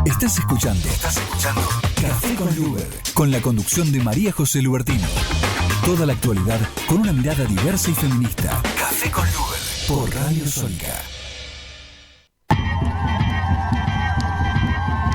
Estás escuchando Café con Luber, con la conducción de María José Lubertino. Toda la actualidad con una mirada diversa y feminista. Café con Luber, por Radio Sónica.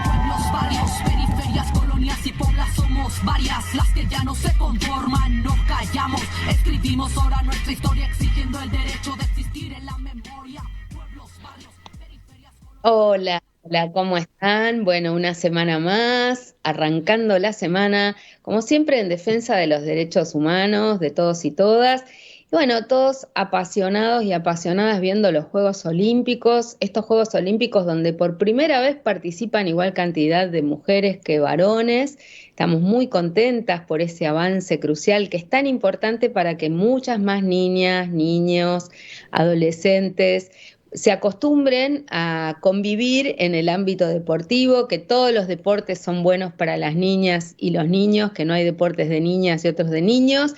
Pueblos, barrios, periferias, colonias y poblas somos varias las que ya no se conforman, nos callamos, escribimos ahora nuestra historia exigiendo el derecho de existir en la memoria. Pueblos, barrios, periferias, colonias... Hola, hola, ¿cómo están? Bueno, una semana más, arrancando la semana, como siempre en defensa de los derechos humanos, de todos y todas. Y bueno, todos apasionados y apasionadas viendo los Juegos Olímpicos, estos Juegos Olímpicos donde por primera vez participan igual cantidad de mujeres que varones. Estamos muy contentas por ese avance crucial que es tan importante para que muchas más niñas, niños, adolescentes se acostumbren a convivir en el ámbito deportivo, que todos los deportes son buenos para las niñas y los niños, que no hay deportes de niñas y otros de niños,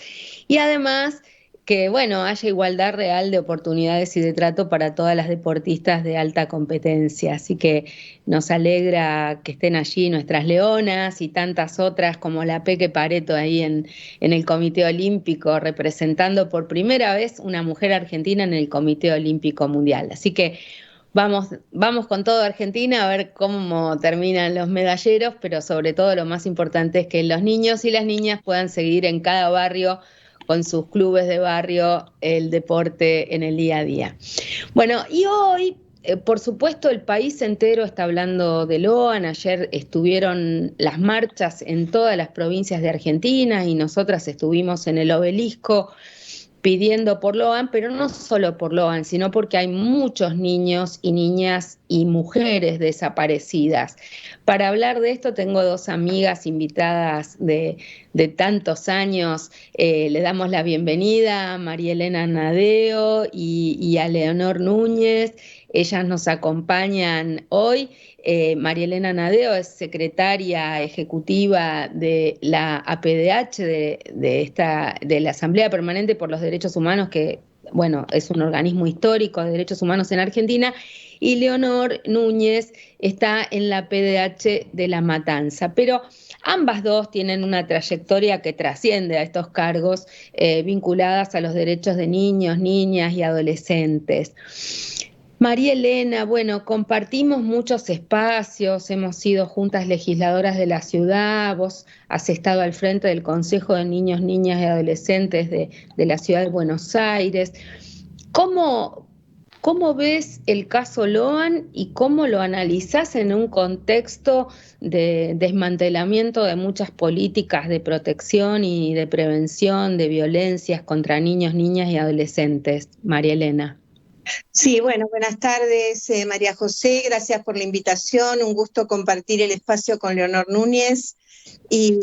y además que, bueno, haya igualdad real de oportunidades y de trato para todas las deportistas de alta competencia. Así que nos alegra que estén allí nuestras leonas y tantas otras como la Peque Pareto ahí en el Comité Olímpico, representando por primera vez una mujer argentina en el Comité Olímpico Mundial. Así que vamos con todo Argentina a ver cómo terminan los medalleros, pero sobre todo lo más importante es que los niños y las niñas puedan seguir en cada barrio con sus clubes de barrio el deporte en el día a día. Bueno, y hoy, por supuesto, el país entero está hablando de Loan. Ayer estuvieron las marchas en todas las provincias de Argentina y nosotras estuvimos en el Obelisco pidiendo por Loan, pero no solo por Loan, sino porque hay muchos niños y niñas y mujeres desaparecidas. Para hablar de esto tengo dos amigas invitadas de tantos años. Le damos la bienvenida a María Elena Nadeo y a Leonor Núñez. Ellas nos acompañan hoy. María Elena Nadeo es secretaria ejecutiva de la APDH, de la Asamblea Permanente por los Derechos Humanos, que, bueno, es un organismo histórico de derechos humanos en Argentina, y Leonor Núñez está en la PDH de La Matanza. Pero ambas dos tienen una trayectoria que trasciende a estos cargos vinculadas a los derechos de niños, niñas y adolescentes. María Elena, bueno, compartimos muchos espacios, hemos sido juntas legisladoras de la ciudad, vos has estado al frente del Consejo de Niños, Niñas y Adolescentes de la ciudad de Buenos Aires. ¿Cómo ves el caso Loan y cómo lo analizás en un contexto de desmantelamiento de muchas políticas de protección y de prevención de violencias contra niños, niñas y adolescentes? María Elena. Sí, bueno, buenas tardes, María José, gracias por la invitación, un gusto compartir el espacio con Leonor Núñez y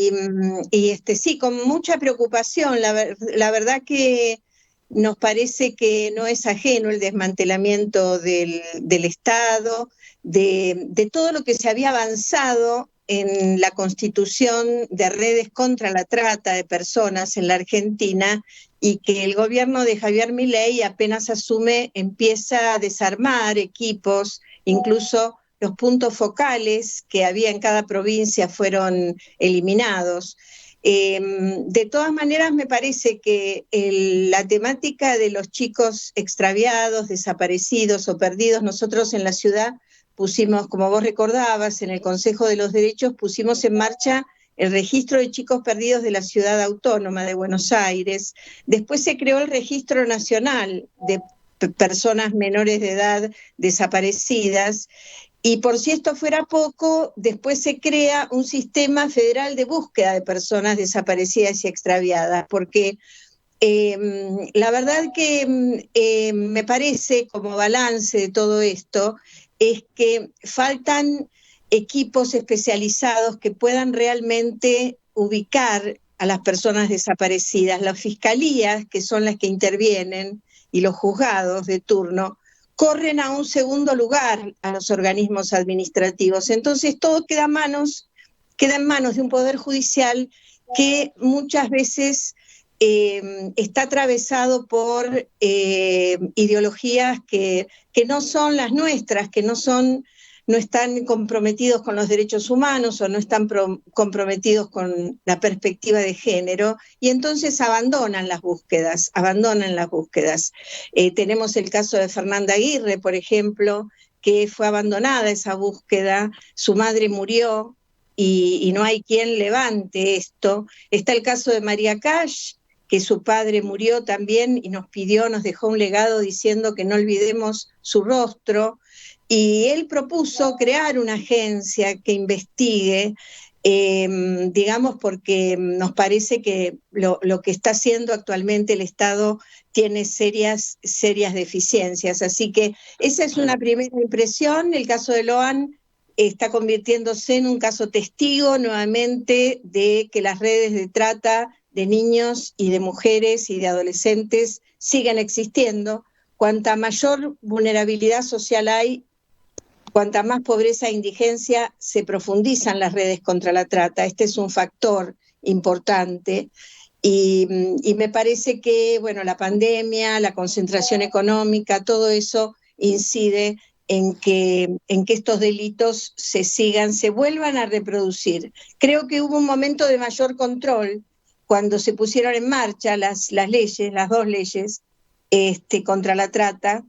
sí, con mucha preocupación, la verdad que nos parece que no es ajeno el desmantelamiento del Estado, de todo lo que se había avanzado en la constitución de redes contra la trata de personas en la Argentina, y que el gobierno de Javier Milei apenas asume, empieza a desarmar equipos, incluso los puntos focales que había en cada provincia fueron eliminados. De todas maneras, me parece que la temática de los chicos extraviados, desaparecidos o perdidos, nosotros en la ciudad pusimos, como vos recordabas, en el Consejo de los Derechos pusimos en marcha el registro de chicos perdidos de la Ciudad Autónoma de Buenos Aires. Después se creó el Registro Nacional de Personas Menores de Edad Desaparecidas. Y por si esto fuera poco, después se crea un sistema federal de búsqueda de personas desaparecidas y extraviadas, porque la verdad que me parece, como balance de todo esto, es que faltan equipos especializados que puedan realmente ubicar a las personas desaparecidas. Las fiscalías, que son las que intervienen, y los juzgados de turno, corren a un segundo lugar a los organismos administrativos. Entonces todo queda en manos de un poder judicial que muchas veces está atravesado por ideologías que no son las nuestras, que no son no están comprometidos con los derechos humanos o no están comprometidos con la perspectiva de género, y entonces abandonan las búsquedas. Tenemos el caso de Fernanda Aguirre, por ejemplo, que fue abandonada esa búsqueda, su madre murió y no hay quien levante esto. Está el caso de María Cash, que su padre murió también y nos dejó un legado diciendo que no olvidemos su rostro, y él propuso crear una agencia que investigue, digamos, porque nos parece que lo que está haciendo actualmente el Estado tiene serias deficiencias. Así que esa es una primera impresión. El caso de Loan está convirtiéndose en un caso testigo nuevamente de que las redes de trata de niños y de mujeres y de adolescentes siguen existiendo. Cuanta mayor vulnerabilidad social hay, cuanta más pobreza e indigencia, se profundizan las redes contra la trata. Este es un factor importante. Y me parece que, bueno, la pandemia, la concentración económica, todo eso incide en que estos delitos se vuelvan a reproducir. Creo que hubo un momento de mayor control cuando se pusieron en marcha las leyes, las dos leyes contra la trata.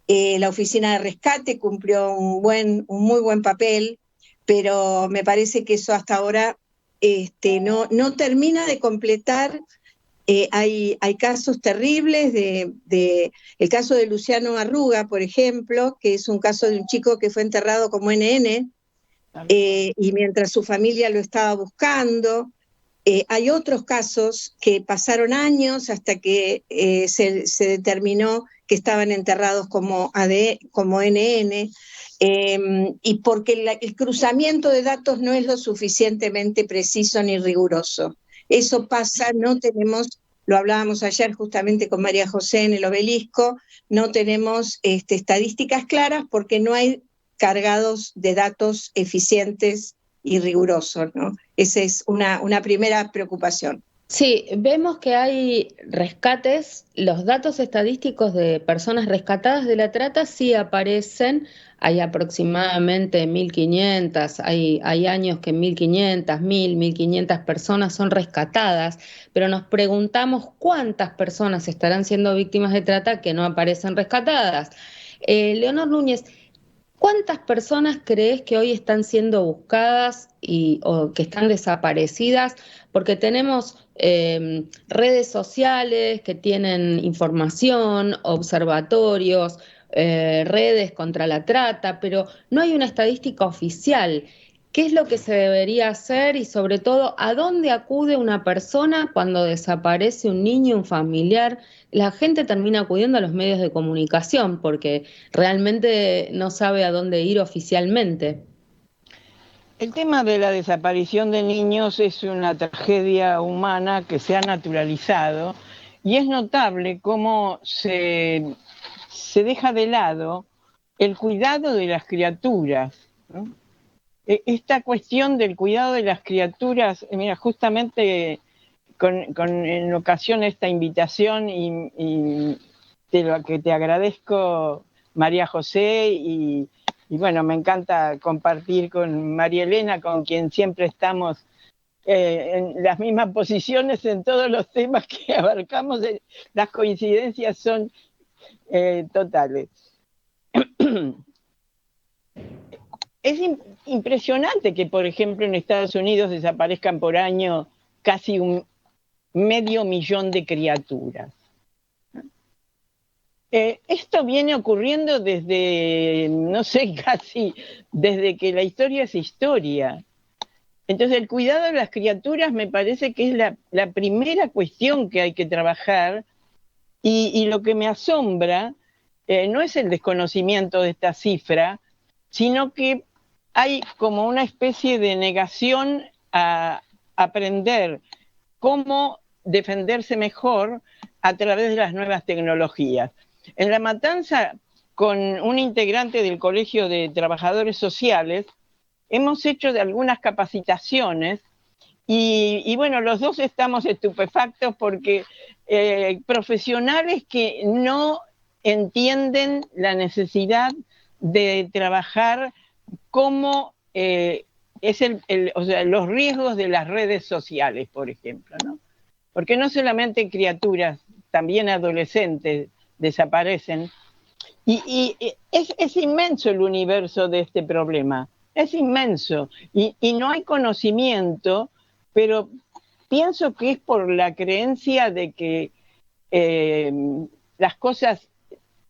La Oficina de Rescate cumplió un muy buen papel, pero me parece que eso hasta ahora no termina de completar. Hay casos terribles, el caso de Luciano Arruga, por ejemplo, que es un caso de un chico que fue enterrado como NN, y mientras su familia lo estaba buscando. Hay otros casos que pasaron años hasta que se determinó que estaban enterrados como NN, y porque el cruzamiento de datos no es lo suficientemente preciso ni riguroso. Eso pasa, no tenemos, lo hablábamos ayer justamente con María José en el Obelisco, no tenemos estadísticas claras porque no hay cargados de datos eficientes y rigurosos, ¿no? Esa es una primera preocupación. Sí, vemos que hay rescates, los datos estadísticos de personas rescatadas de la trata sí aparecen, hay aproximadamente 1.500, hay años que 1.500, 1.500 personas son rescatadas, pero nos preguntamos cuántas personas estarán siendo víctimas de trata que no aparecen rescatadas. Leonor Núñez, ¿cuántas personas crees que hoy están siendo buscadas o que están desaparecidas? Porque tenemos redes sociales que tienen información, observatorios, redes contra la trata, pero no hay una estadística oficial. ¿Qué es lo que se debería hacer y sobre todo a dónde acude una persona cuando desaparece un niño, un familiar? La gente termina acudiendo a los medios de comunicación porque realmente no sabe a dónde ir oficialmente. El tema de la desaparición de niños es una tragedia humana que se ha naturalizado y es notable cómo se deja de lado el cuidado de las criaturas, ¿no? Esta cuestión del cuidado de las criaturas, mira, justamente en ocasión esta invitación y de lo que te agradezco, María José, y bueno, me encanta compartir con María Elena, con quien siempre estamos en las mismas posiciones en todos los temas que abarcamos. Las coincidencias son totales. Es impresionante que, por ejemplo, en Estados Unidos desaparezcan por año casi 500.000 de criaturas. Esto viene ocurriendo desde, no sé, casi desde que la historia es historia. Entonces, el cuidado de las criaturas me parece que es la primera cuestión que hay que trabajar, y lo que me asombra no es el desconocimiento de esta cifra, sino que hay como una especie de negación a aprender cómo defenderse mejor a través de las nuevas tecnologías. En La Matanza, con un integrante del Colegio de Trabajadores Sociales, hemos hecho algunas capacitaciones y bueno, los dos estamos estupefactos porque profesionales que no entienden la necesidad de trabajar cómo o sea, los riesgos de las redes sociales, por ejemplo, ¿no? Porque no solamente criaturas, también adolescentes desaparecen. Y es inmenso el universo de este problema, es inmenso. Y no hay conocimiento, pero pienso que es por la creencia de que las cosas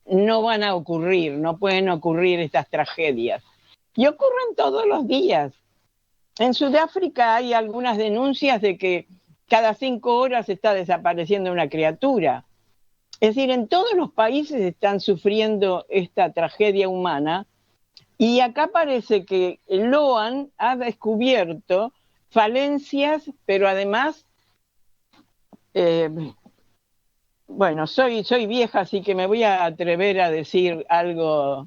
no van a ocurrir, no pueden ocurrir estas tragedias. Y ocurren todos los días. En Sudáfrica hay algunas denuncias de que cada 5 horas está desapareciendo una criatura. Es decir, en todos los países están sufriendo esta tragedia humana, y acá parece que Loan ha descubierto falencias, pero además, bueno, soy vieja, así que me voy a atrever a decir algo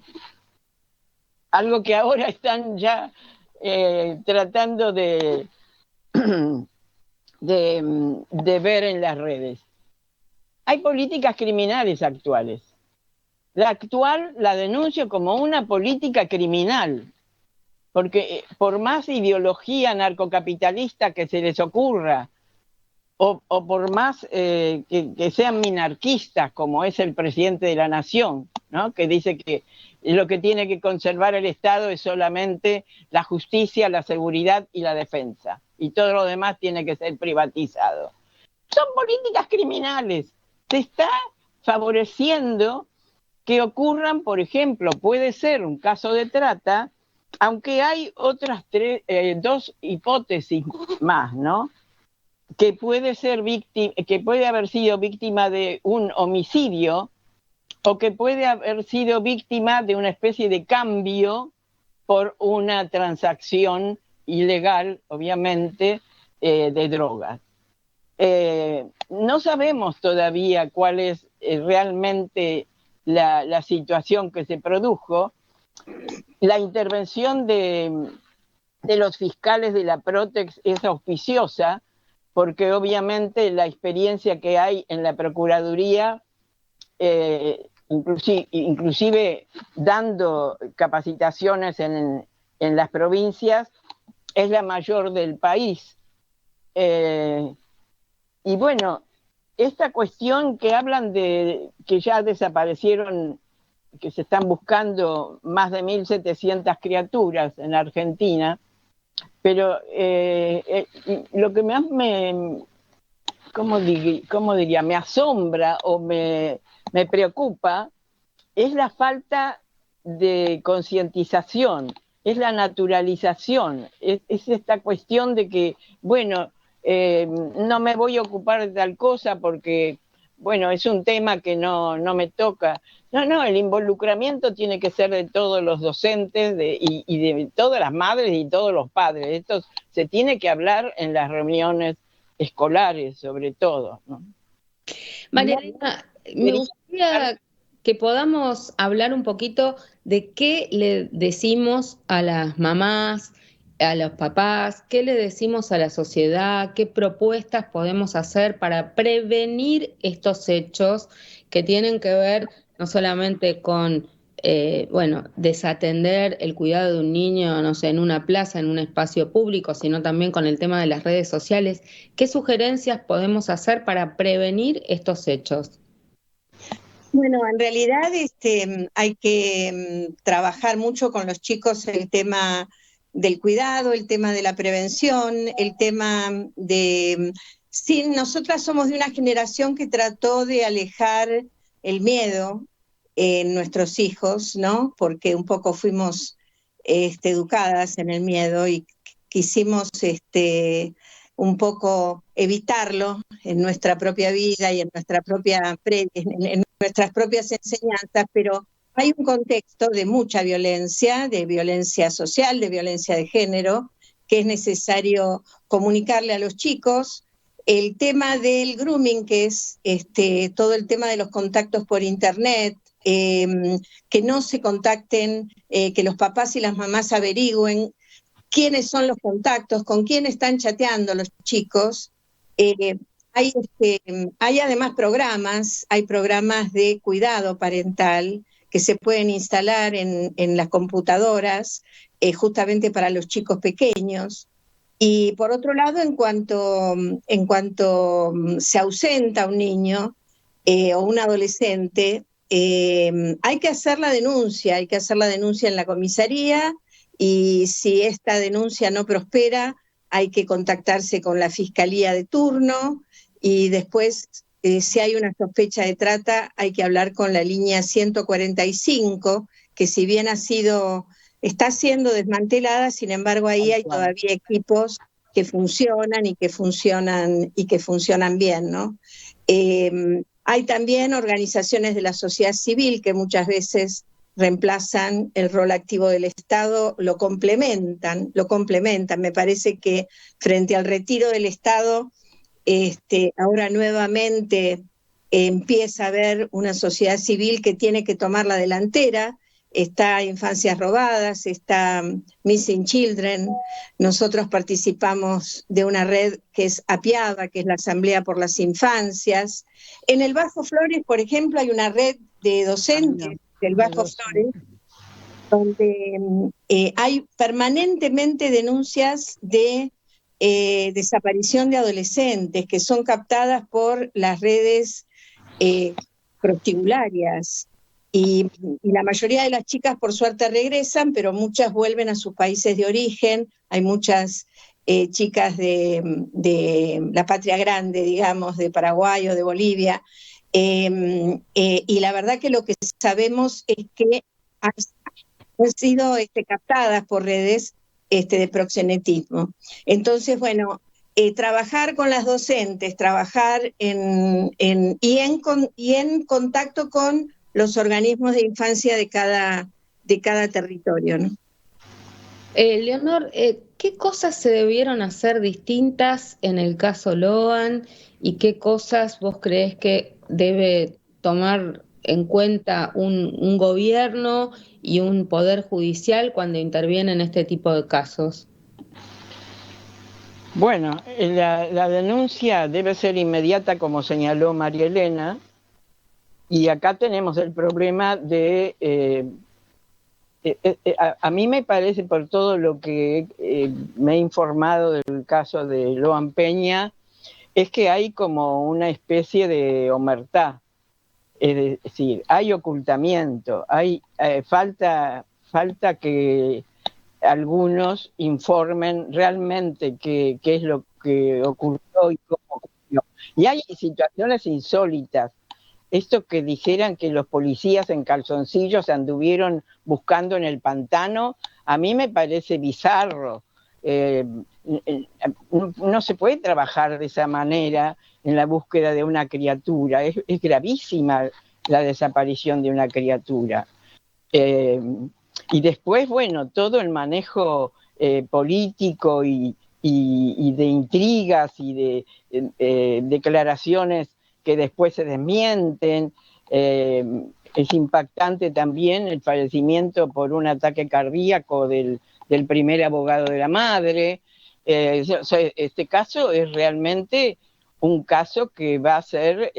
que ahora están ya tratando de ver en las redes. Hay políticas criminales actuales. La actual la denuncio como una política criminal, porque por más ideología narcocapitalista que se les ocurra, o por más que sean minarquistas, como es el presidente de la Nación, ¿no? Que dice que lo que tiene que conservar el Estado es solamente la justicia, la seguridad y la defensa, y todo lo demás tiene que ser privatizado. Son políticas criminales. Se está favoreciendo que ocurran, por ejemplo, puede ser un caso de trata, aunque hay otras 2 hipótesis más, ¿no? Que puede haber sido víctima de un homicidio, o que puede haber sido víctima de una especie de cambio por una transacción ilegal, obviamente, de drogas. No sabemos todavía cuál es realmente la situación que se produjo. La intervención de los fiscales de la Protex es auspiciosa, porque obviamente la experiencia que hay en la Procuraduría, inclusive dando capacitaciones en las provincias, es la mayor del país. Y bueno, esta cuestión que hablan de que ya desaparecieron, que se están buscando más de 1.700 criaturas en Argentina, pero lo que más ¿cómo diría? Me asombra o me preocupa es la falta de concientización, es la naturalización, es esta cuestión de que, bueno, no me voy a ocupar de tal cosa porque, bueno, es un tema que no me toca. No, el involucramiento tiene que ser de todos los docentes y de todas las madres y todos los padres. Esto se tiene que hablar en las reuniones escolares, sobre todo, ¿no? María Elena, me gustaría que podamos hablar un poquito de qué le decimos a las mamás, a los papás, qué le decimos a la sociedad, qué propuestas podemos hacer para prevenir estos hechos que tienen que ver no solamente con, desatender el cuidado de un niño, no sé, en una plaza, en un espacio público, sino también con el tema de las redes sociales. ¿Qué sugerencias podemos hacer para prevenir estos hechos? Bueno, en realidad hay que trabajar mucho con los chicos el tema del cuidado, el tema de la prevención, el tema de... Sí, nosotras somos de una generación que trató de alejar el miedo en nuestros hijos, ¿no? Porque un poco fuimos educadas en el miedo y quisimos un poco evitarlo en nuestra propia vida y en nuestra propia en nuestras propias enseñanzas, pero hay un contexto de mucha violencia, de violencia social, de violencia de género, que es necesario comunicarle a los chicos. El tema del grooming, que es todo el tema de los contactos por internet, que no se contacten, que los papás y las mamás averigüen quiénes son los contactos, con quién están chateando los chicos. Hay además hay programas de cuidado parental que se pueden instalar en las computadoras, justamente para los chicos pequeños. Y por otro lado, en cuanto se ausenta un niño o un adolescente, hay que hacer la denuncia en la comisaría, y si esta denuncia no prospera, hay que contactarse con la fiscalía de turno, y después, si hay una sospecha de trata, hay que hablar con la línea 145, que si bien está siendo desmantelada, sin embargo ahí hay todavía equipos que funcionan y que funcionan bien, ¿no? Hay también organizaciones de la sociedad civil que muchas veces reemplazan el rol activo del Estado, lo complementan. Me parece que frente al retiro del Estado, ahora nuevamente empieza a haber una sociedad civil que tiene que tomar la delantera. Está Infancias Robadas, está Missing Children. Nosotros participamos de una red que es APIABA, que es la Asamblea por las Infancias. En el Bajo Flores, por ejemplo, hay una red de docentes del Bajo Flores, donde hay permanentemente denuncias de desaparición de adolescentes que son captadas por las redes prostibularias. Y la mayoría de las chicas, por suerte, regresan, pero muchas vuelven a sus países de origen. Hay muchas chicas de la patria grande, digamos, de Paraguay o de Bolivia. Y la verdad que lo que sabemos es que han sido captadas por redes de proxenetismo. Entonces, bueno, trabajar con las docentes, trabajar en contacto con los organismos de infancia de cada territorio, ¿no? Leonor, ¿qué cosas se debieron hacer distintas en el caso Loan y qué cosas vos creés que debe tomar en cuenta un gobierno y un poder judicial cuando intervienen este tipo de casos? Bueno, la denuncia debe ser inmediata, como señaló María Elena, y acá tenemos el problema de... a mí me parece, por todo lo que me he informado del caso de Loan Peña, es que hay como una especie de omertá. Es decir, hay ocultamiento, hay falta que algunos informen realmente qué es lo que ocurrió y cómo ocurrió. Y hay situaciones insólitas. Esto que dijeran que los policías en calzoncillos anduvieron buscando en el pantano, a mí me parece bizarro. No se puede trabajar de esa manera en la búsqueda de una criatura. Es gravísima la desaparición de una criatura. Y después, bueno, todo el manejo político y de intrigas y de declaraciones que después se desmienten. Es impactante también el fallecimiento por un ataque cardíaco del primer abogado de la madre. Este caso es realmente un caso que va a ser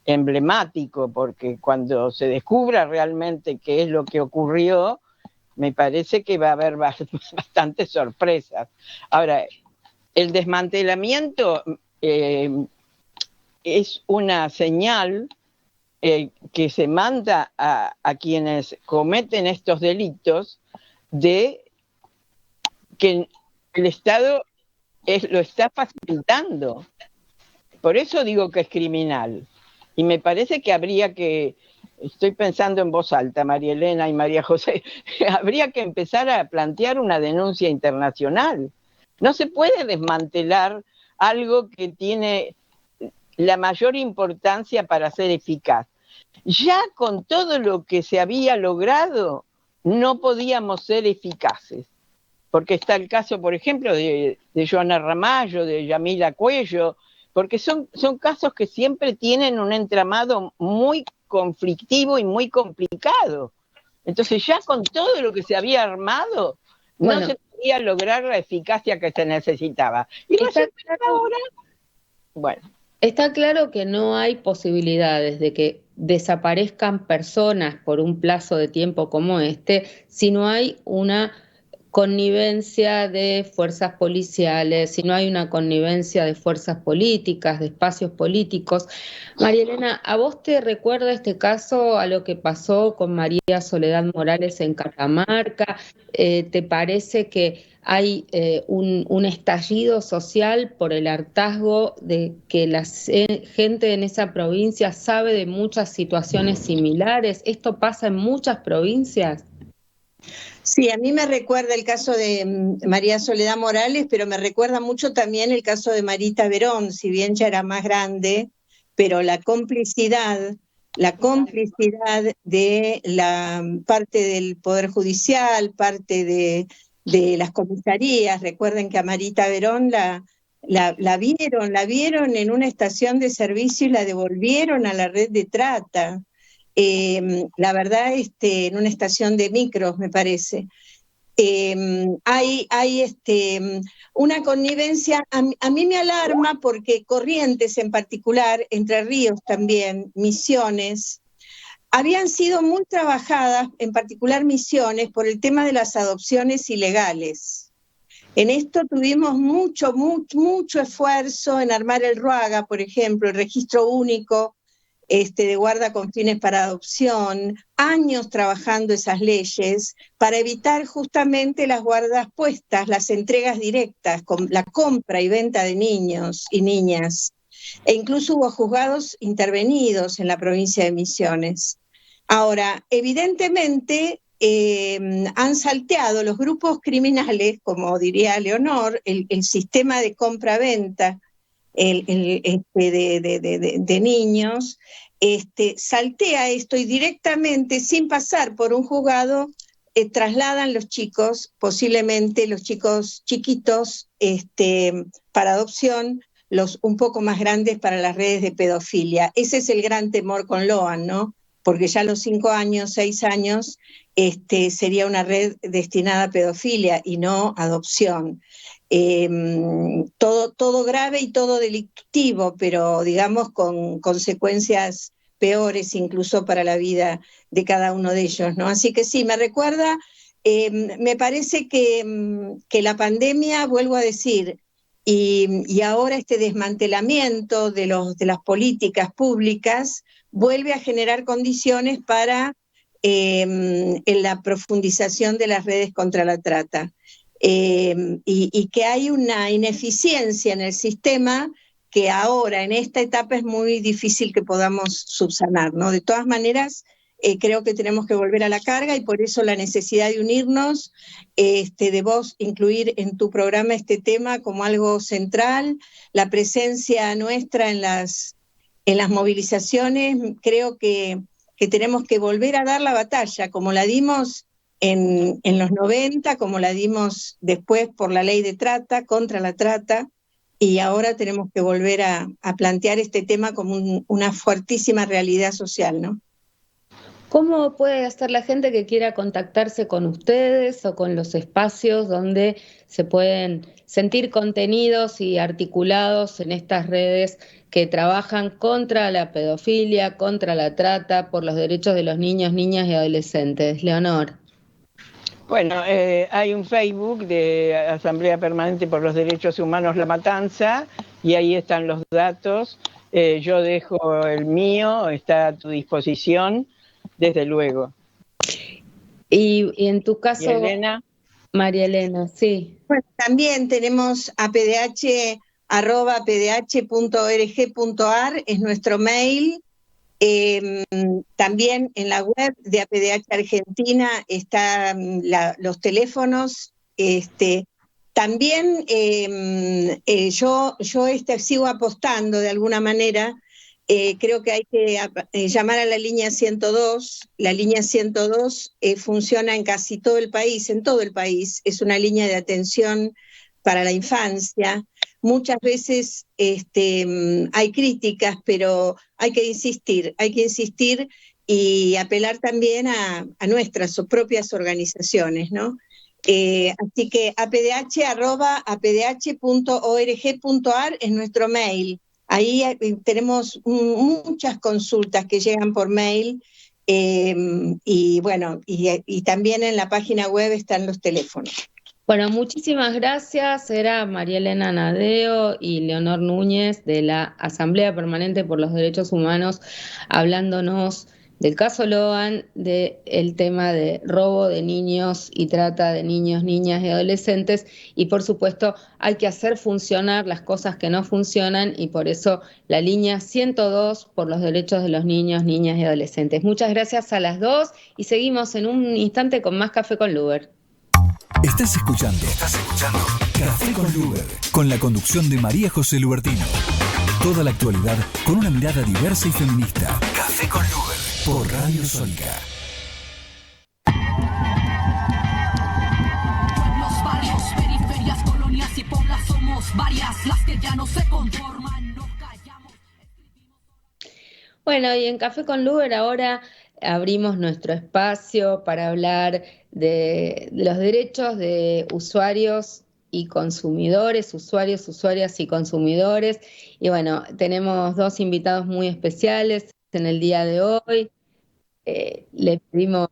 emblemático, porque cuando se descubra realmente qué es lo que ocurrió, me parece que va a haber bastantes sorpresas. Ahora, el desmantelamiento es una señal que se manda a quienes cometen estos delitos de que el Estado lo está facilitando. Por eso digo que es criminal. Y me parece que habría que, estoy pensando en voz alta, María Elena y María José, habría que empezar a plantear una denuncia internacional. No se puede desmantelar algo que tiene la mayor importancia para ser eficaz. Ya con todo lo que se había logrado, no podíamos ser eficaces. Porque está el caso, por ejemplo, de Joana Ramallo, de Yamila Cuello, porque son casos que siempre tienen un entramado muy conflictivo y muy complicado. Entonces ya con todo lo que se había armado, no se podía lograr la eficacia que se necesitaba. Y ahora, bueno. Está claro que no hay posibilidades de que desaparezcan personas por un plazo de tiempo como este si no hay una connivencia de fuerzas policiales, si no hay una connivencia de fuerzas políticas, de espacios políticos. María Elena, ¿a vos te recuerda este caso a lo que pasó con María Soledad Morales en Catamarca? ¿Te parece que hay un estallido social por el hartazgo de que la gente en esa provincia sabe de muchas situaciones similares? ¿Esto pasa en muchas provincias? Sí, a mí me recuerda el caso de María Soledad Morales, pero me recuerda mucho también el caso de Marita Verón, si bien ya era más grande, pero la complicidad de la parte del Poder Judicial, parte de las comisarías. Recuerden que a Marita Verón la vieron en una estación de servicio y la devolvieron a la red de trata. La verdad, en una estación de micros, me parece. Hay una connivencia, a mí me alarma porque Corrientes en particular, Entre Ríos también, Misiones, habían sido muy trabajadas, en particular Misiones, por el tema de las adopciones ilegales. En esto tuvimos mucho esfuerzo en armar el RUAGA, por ejemplo, el registro único de guarda con fines para adopción, años trabajando esas leyes para evitar justamente las guardas puestas, las entregas directas, la compra y venta de niños y niñas. E incluso hubo juzgados intervenidos en la provincia de Misiones. Ahora, evidentemente han salteado los grupos criminales, como diría Leonor, el sistema de compra-venta de niños, saltea esto y directamente, sin pasar por un juzgado, trasladan los chicos, posiblemente los chicos chiquitos, para adopción, los un poco más grandes para las redes de pedofilia. Ese es el gran temor con Loan, ¿no? Porque ya a los 5 años, 6 años, sería una red destinada a pedofilia y no adopción. Todo grave y todo delictivo, pero digamos con consecuencias peores incluso para la vida de cada uno de ellos, ¿no? Así que sí, me recuerda, me parece que la pandemia, vuelvo a decir, y ahora este desmantelamiento de las políticas públicas vuelve a generar condiciones para en la profundización de las redes contra la trata. Y que hay una ineficiencia en el sistema que ahora en esta etapa es muy difícil que podamos subsanar, ¿no? De todas maneras, creo que tenemos que volver a la carga y por eso la necesidad de unirnos, de vos incluir en tu programa este tema como algo central, la presencia nuestra en las movilizaciones. Creo que tenemos que volver a dar la batalla como la dimos en los 90, como la dimos después por la ley de trata, contra la trata, y ahora tenemos que volver a plantear este tema como una fuertísima realidad social, ¿no? ¿Cómo puede hacer la gente que quiera contactarse con ustedes o con los espacios donde se pueden sentir contenidos y articulados en estas redes que trabajan contra la pedofilia, contra la trata, por los derechos de los niños, niñas y adolescentes? Leonor. Bueno, hay un Facebook de Asamblea Permanente por los Derechos Humanos La Matanza y ahí están los datos. Yo dejo el mío, está a tu disposición, desde luego. Y en tu caso, Elena. María Elena, sí. Bueno, también tenemos apdh@apdh.org.ar, es nuestro mail. También en la web de APDH Argentina están los teléfonos. También yo sigo apostando de alguna manera. Creo que hay que llamar a la línea 102. La línea 102 funciona en casi todo el país, es una línea de atención para la infancia. Muchas veces hay críticas, pero hay que insistir y apelar también a nuestras propias organizaciones, ¿no? Así que apdh@apdh.org.ar es nuestro mail. Ahí tenemos muchas consultas que llegan por mail, y bueno, y también en la página web están los teléfonos. Bueno, muchísimas gracias. Era María Elena Nadeo y Leonor Núñez de la Asamblea Permanente por los Derechos Humanos hablándonos del caso Logan, del tema de robo de niños y trata de niños, niñas y adolescentes. Y por supuesto hay que hacer funcionar las cosas que no funcionan y por eso la línea 102 por los derechos de los niños, niñas y adolescentes. Muchas gracias a las dos y seguimos en un instante con más Café con Luber. Estás escuchando Café con Luber, con la conducción de María José Lubertino. Toda la actualidad con una mirada diversa y feminista. Café con Luber, por Radio Sónica. Pueblos, barrios, periferias, colonias y poblas somos varias las que ya no se conforman, nos callamos. Bueno, y en Café con Luber ahora abrimos nuestro espacio para hablar de los derechos de usuarios y consumidores, usuarios, usuarias y consumidores. Y bueno, tenemos dos invitados muy especiales en el día de hoy. Le pedimos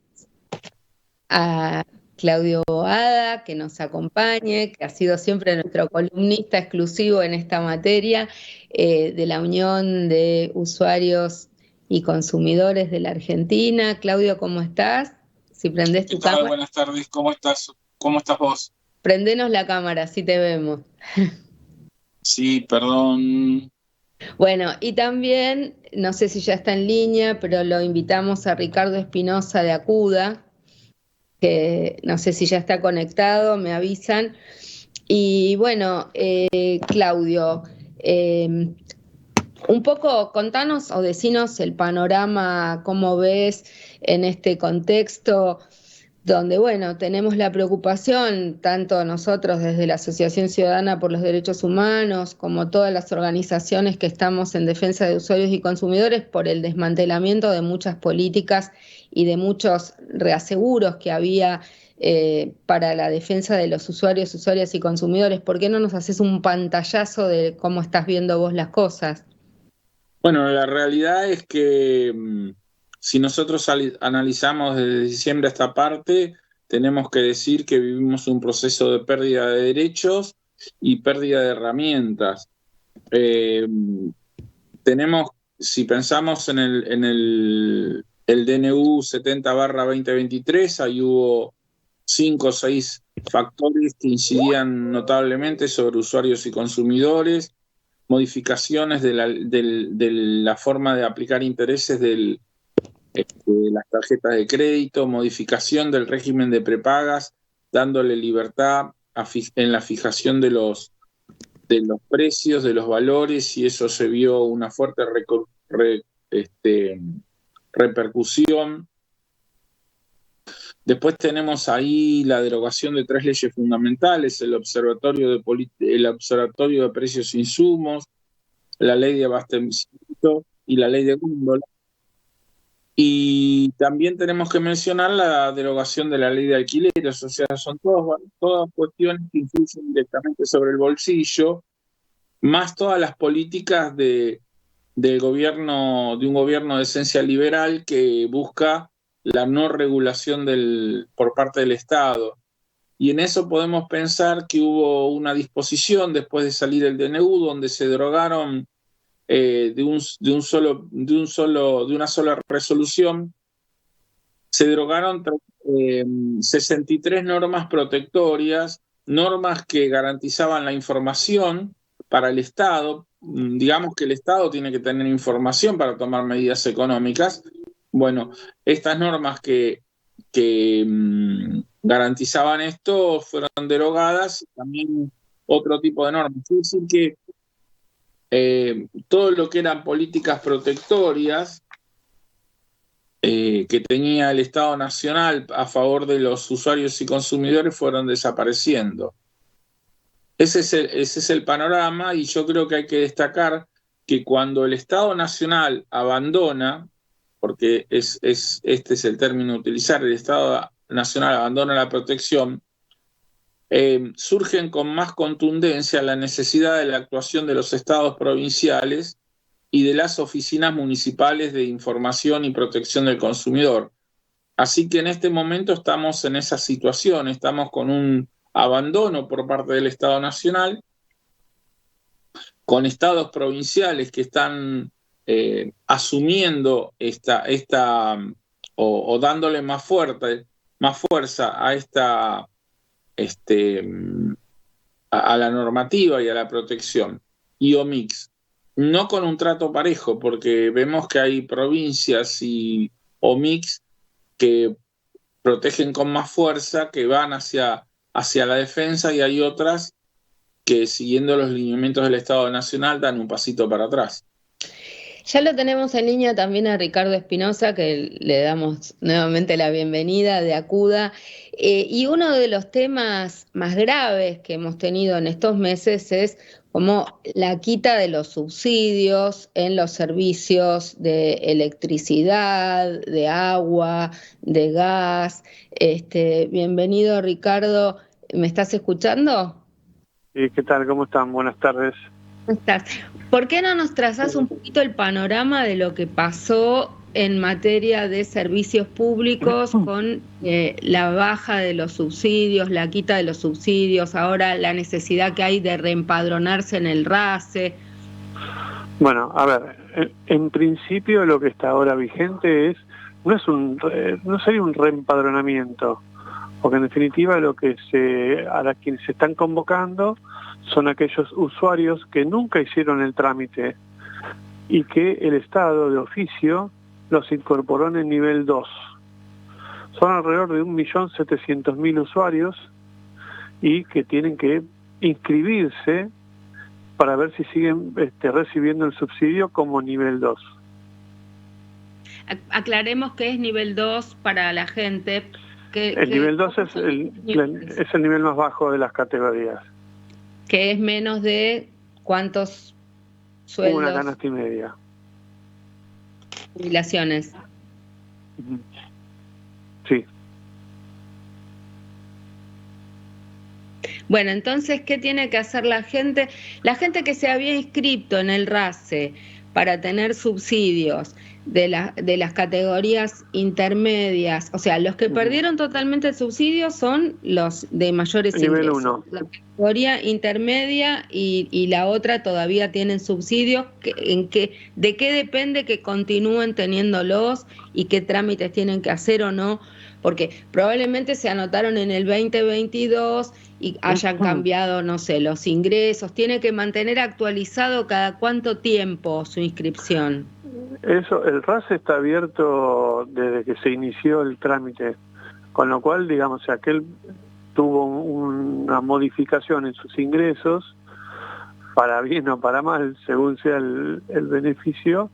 a Claudio Boada que nos acompañe, que ha sido siempre nuestro columnista exclusivo en esta materia, de la Unión de Usuarios y Consumidores de la Argentina. Claudio, ¿cómo estás? Si prendés tu cámara. Buenas tardes, ¿cómo estás? ¿Cómo estás vos? Prendenos la cámara, así te vemos. Sí, perdón. Bueno, y también, no sé si ya está en línea, pero lo invitamos a Ricardo Espinosa de Acuda, que no sé si ya está conectado, me avisan. Y bueno, Claudio, un poco contanos o decinos el panorama, cómo ves en este contexto donde, bueno, tenemos la preocupación, tanto nosotros desde la Asociación Ciudadana por los Derechos Humanos, como todas las organizaciones que estamos en defensa de usuarios y consumidores, por el desmantelamiento de muchas políticas y de muchos reaseguros que había para la defensa de los usuarios, usuarias y consumidores. ¿Por qué no nos haces un pantallazo de cómo estás viendo vos las cosas? Bueno, la realidad es que si nosotros analizamos desde diciembre a esta parte, tenemos que decir que vivimos un proceso de pérdida de derechos y pérdida de herramientas. Tenemos, si pensamos en el DNU 70/2023, ahí hubo 5 o 6 factores que incidían notablemente sobre usuarios y consumidores, modificaciones de la forma de aplicar intereses de las tarjetas de crédito, modificación del régimen de prepagas, dándole libertad en la fijación de los precios, de los valores, y eso se vio una fuerte repercusión. Después tenemos ahí la derogación de 3 leyes fundamentales: el Observatorio de Precios e Insumos, la Ley de Abastecimiento y la Ley de Góndola. Y también tenemos que mencionar la derogación de la Ley de Alquileres. O sea, son todas cuestiones que influyen directamente sobre el bolsillo, más todas las políticas de un gobierno de esencia liberal que busca la no regulación por parte del Estado. Y en eso podemos pensar que hubo una disposición después de salir el DNU donde se derogaron de una sola resolución, se derogaron 63 normas protectorias, normas que garantizaban la información para el Estado. Digamos que el Estado tiene que tener información para tomar medidas económicas. Bueno, estas normas que garantizaban esto fueron derogadas, también otro tipo de normas. Es decir que todo lo que eran políticas protectorias que tenía el Estado Nacional a favor de los usuarios y consumidores fueron desapareciendo. Ese es el panorama, y yo creo que hay que destacar que cuando el Estado Nacional abandona, porque este es el término a utilizar, el Estado Nacional abandona la protección, surgen con más contundencia la necesidad de la actuación de los estados provinciales y de las oficinas municipales de información y protección del consumidor. Así que en este momento estamos en esa situación, estamos con un abandono por parte del Estado Nacional, con estados provinciales que están asumiendo o dándole más fuerza a esta a la normativa y a la protección, y OMICS, no con un trato parejo, porque vemos que hay provincias y OMICS que protegen con más fuerza, que van hacia la defensa, y hay otras que, siguiendo los lineamientos del Estado Nacional, dan un pasito para atrás. Ya lo tenemos en línea también a Ricardo Espinosa, que le damos nuevamente la bienvenida de ACUDA. Y uno de los temas más graves que hemos tenido en estos meses es como la quita de los subsidios en los servicios de electricidad, de agua, de gas. Bienvenido, Ricardo. ¿Me estás escuchando? Sí, ¿qué tal? ¿Cómo están? Buenas tardes. ¿Cómo estás? ¿Por qué no nos trazás un poquito el panorama de lo que pasó en materia de servicios públicos con la baja de los subsidios, la quita de los subsidios, ahora la necesidad que hay de reempadronarse en el RASE? Bueno, a ver, en principio lo que está ahora vigente no sería un reempadronamiento, porque en definitiva a quienes se están convocando son aquellos usuarios que nunca hicieron el trámite y que el Estado de oficio los incorporó en el nivel 2. Son alrededor de 1.700.000 usuarios y que tienen que inscribirse para ver si siguen recibiendo el subsidio como nivel 2. Aclaremos que es nivel 2 para la gente. El nivel 2 es el nivel más bajo de las categorías. Que es menos de ¿cuántos sueldos? Una canasta y media. Jubilaciones. Sí. Bueno, entonces, ¿qué tiene que hacer la gente? La gente que se había inscrito en el RASE para tener subsidios de las categorías intermedias, o sea, los que perdieron totalmente el subsidio son los de mayores nivel ingresos. 1. La categoría intermedia y la otra todavía tienen subsidios. ¿De qué depende que continúen teniéndolos y qué trámites tienen que hacer o no? Porque probablemente se anotaron en el 2022 y hayan cambiado, no sé, los ingresos. ¿Tiene que mantener actualizado cada cuánto tiempo su inscripción? El RAS está abierto desde que se inició el trámite, con lo cual, digamos, si aquel tuvo una modificación en sus ingresos, para bien o para mal, según sea el beneficio,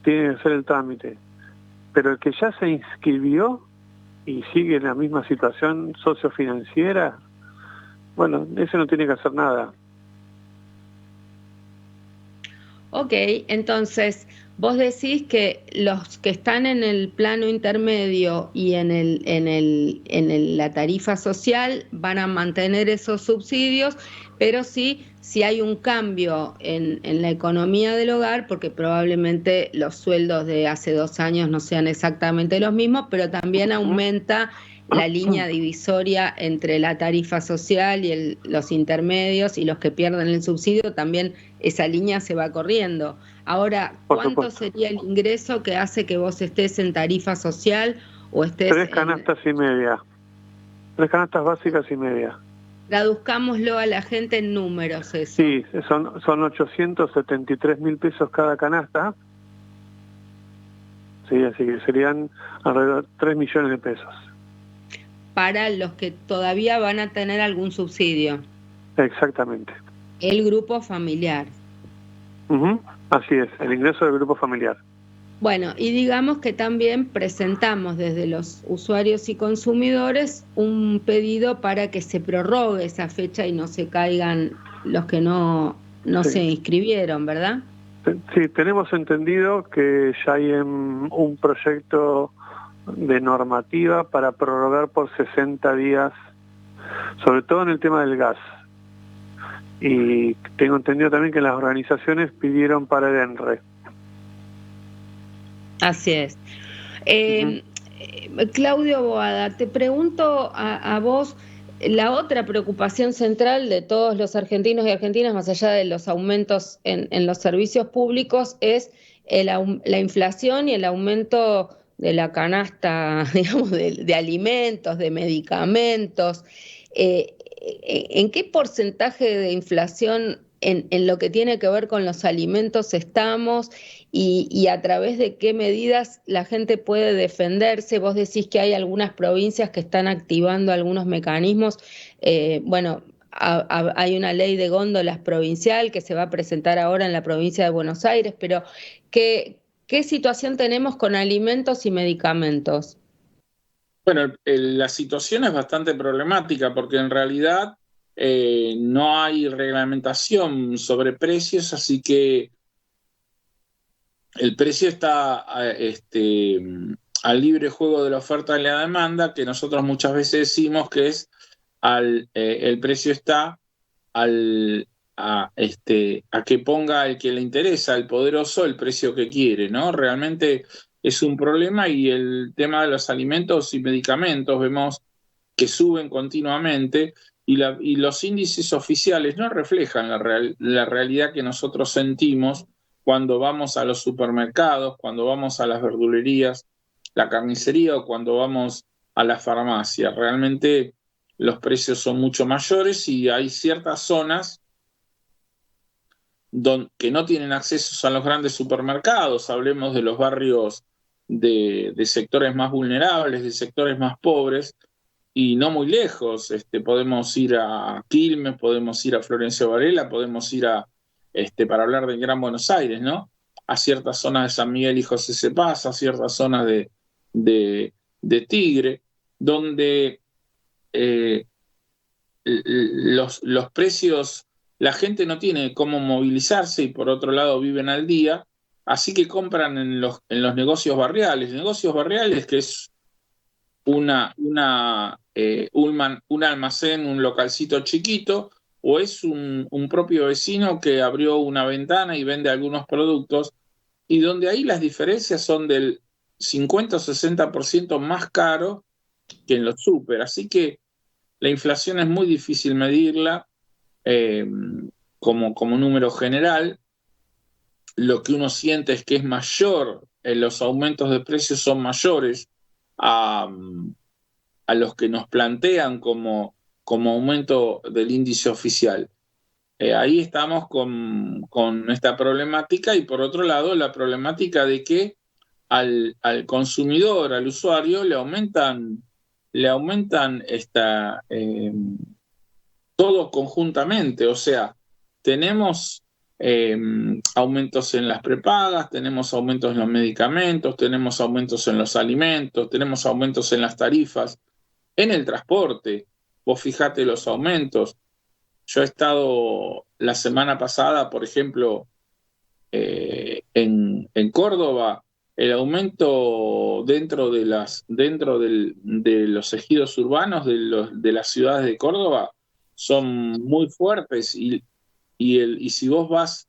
tiene que hacer el trámite. Pero el que ya se inscribió y sigue en la misma situación sociofinanciera, bueno, ese no tiene que hacer nada. Ok, entonces vos decís que los que están en el plano intermedio y en la tarifa social van a mantener esos subsidios, pero sí, si hay un cambio en la economía del hogar, porque probablemente los sueldos de hace 2 años no sean exactamente los mismos, pero también aumenta la línea divisoria entre la tarifa social y los intermedios y los que pierden el subsidio, también esa línea se va corriendo. Ahora, ¿cuánto sería el ingreso que hace que vos estés en tarifa social o estés 3 canastas y media. 3 canastas básicas y media. Traduzcámoslo a la gente en números eso. Sí, son 873.000 pesos cada canasta. Sí, así que serían alrededor de 3 millones de pesos. Para los que todavía van a tener algún subsidio. Exactamente. El grupo familiar. Así es, el ingreso del grupo familiar. Bueno, y digamos que también presentamos desde los usuarios y consumidores un pedido para que se prorrogue esa fecha y no se caigan los que no se inscribieron, ¿verdad? Sí, tenemos entendido que ya hay un proyecto de normativa para prorrogar por 60 días, sobre todo en el tema del gas. Y tengo entendido también que las organizaciones pidieron para el ENRE. Así es. Claudio Boada, te pregunto a vos, la otra preocupación central de todos los argentinos y argentinas, más allá de los aumentos en los servicios públicos, es la inflación y el aumento de la canasta, digamos, de alimentos, de medicamentos. ¿En qué porcentaje de inflación en lo que tiene que ver con los alimentos estamos y a través de qué medidas la gente puede defenderse? Vos decís que hay algunas provincias que están activando algunos mecanismos. Bueno, hay una ley de góndolas provincial que se va a presentar ahora en la provincia de Buenos Aires, pero ¿qué situación tenemos con alimentos y medicamentos? Bueno, la situación es bastante problemática porque en realidad no hay reglamentación sobre precios, así que el precio está al libre juego de la oferta y la demanda, que nosotros muchas veces decimos que es el precio está a que ponga el que le interesa, el poderoso, el precio que quiere, ¿no? Realmente es un problema y el tema de los alimentos y medicamentos vemos que suben continuamente y los índices oficiales no reflejan la realidad que nosotros sentimos cuando vamos a los supermercados, cuando vamos a las verdulerías, la carnicería o cuando vamos a la farmacia. Realmente los precios son mucho mayores y hay ciertas zonas que no tienen acceso a los grandes supermercados. Hablemos de los barrios de sectores más vulnerables, de sectores más pobres, y no muy lejos. Podemos ir a Quilmes, podemos ir a Florencio Varela, podemos ir para hablar del Gran Buenos Aires, ¿no? A ciertas zonas de San Miguel y José Cepaz, a ciertas zonas de Tigre, donde los precios, la gente no tiene cómo movilizarse y por otro lado viven al día, así que compran en los negocios barriales. Negocios barriales que es un almacén, un localcito chiquito, o es un propio vecino que abrió una ventana y vende algunos productos, y donde ahí las diferencias son del 50 o 60% más caro que en los súper. Así que la inflación es muy difícil medirla como número general. Lo que uno siente es que es mayor, los aumentos de precios son mayores a los que nos plantean como aumento del índice oficial. Ahí estamos con esta problemática y por otro lado la problemática de que al consumidor, al usuario, le aumentan todo conjuntamente. O sea, tenemos aumentos en las prepagas, tenemos aumentos en los medicamentos, tenemos aumentos en los alimentos, tenemos aumentos en las tarifas, en el transporte. Vos fijate los aumentos. Yo he estado la semana pasada, por ejemplo, en Córdoba. El aumento dentro de los ejidos urbanos de las ciudades de Córdoba son muy fuertes y si vos vas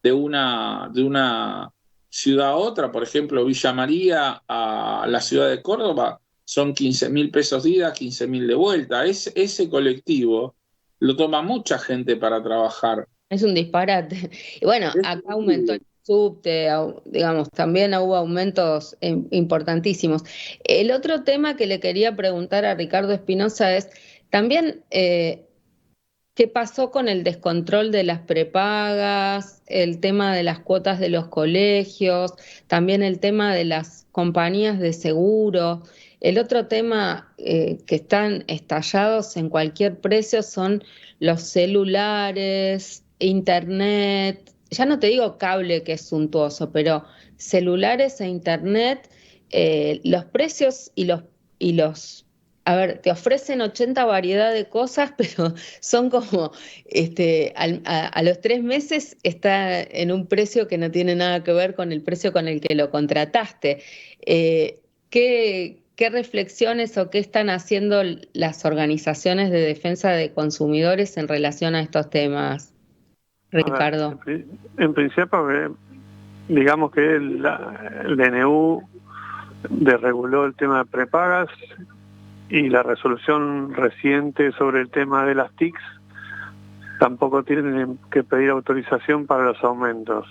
de una ciudad a otra, por ejemplo, Villa María a la ciudad de Córdoba, son 15.000 pesos de ida, 15.000 de vuelta. Ese colectivo lo toma mucha gente para trabajar. Es un disparate. Y bueno, acá aumentó el subte, digamos, también hubo aumentos importantísimos. El otro tema que le quería preguntar a Ricardo Espinosa es también qué pasó con el descontrol de las prepagas, el tema de las cuotas de los colegios, también el tema de las compañías de seguro. El otro tema que están estallados en cualquier precio son los celulares, internet, ya no te digo cable que es suntuoso, pero celulares e internet, los precios y los, a ver, te ofrecen 80 variedad de cosas, pero son como, a los 3 meses está en un precio que no tiene nada que ver con el precio con el que lo contrataste. ¿Qué reflexiones o qué están haciendo las organizaciones de defensa de consumidores en relación a estos temas, Ricardo? Ver, en principio, digamos que el DNU desreguló el tema de prepagas la resolución reciente sobre el tema de las TICs tampoco tienen que pedir autorización para los aumentos.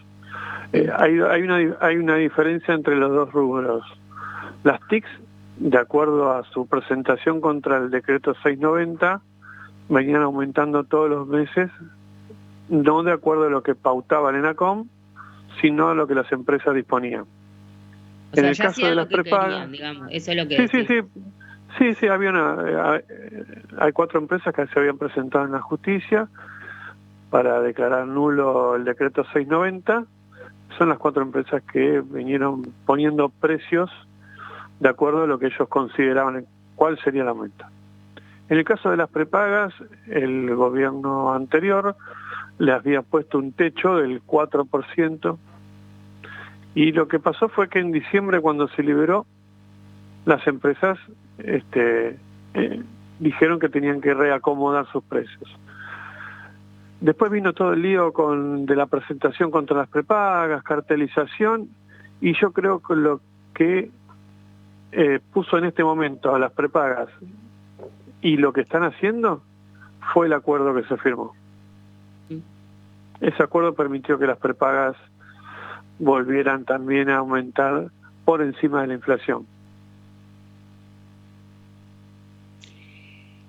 Hay una diferencia entre los dos rubros. Las TICs, de acuerdo a su presentación contra el decreto 690, venían aumentando todos los meses, no de acuerdo a lo que pautaba el ENACOM, sino a lo que las empresas disponían. O sea, en el caso de las prepagas, digamos, eso es lo que sí, hay 4 empresas que se habían presentado en la justicia para declarar nulo el decreto 690. Son las 4 empresas que vinieron poniendo precios de acuerdo a lo que ellos consideraban cuál sería el aumento. En el caso de las prepagas, el gobierno anterior le había puesto un techo del 4%, y lo que pasó fue que en diciembre, cuando se liberó, las empresas dijeron que tenían que reacomodar sus precios. Después vino todo el lío de la presentación contra las prepagas, cartelización, y yo creo que lo que puso en este momento a las prepagas y lo que están haciendo fue el acuerdo que se firmó. Ese acuerdo permitió que las prepagas volvieran también a aumentar por encima de la inflación.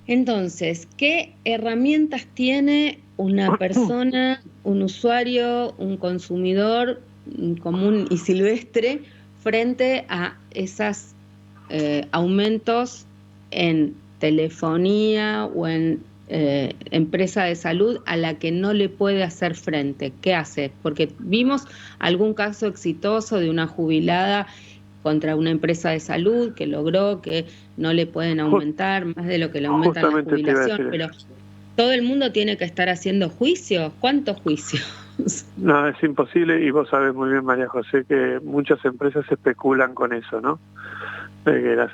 Entonces, ¿qué herramientas tiene una persona, un usuario, un consumidor común y silvestre frente a esos aumentos en telefonía o en empresa de salud a la que no le puede hacer frente? ¿Qué hace? Porque vimos algún caso exitoso de una jubilada contra una empresa de salud que logró que no le pueden aumentar más de lo que le aumentan la jubilación, pero todo el mundo tiene que estar haciendo juicios. ¿Cuántos juicios? No, es imposible, y vos sabés muy bien, María José, que muchas empresas especulan con eso, ¿no? De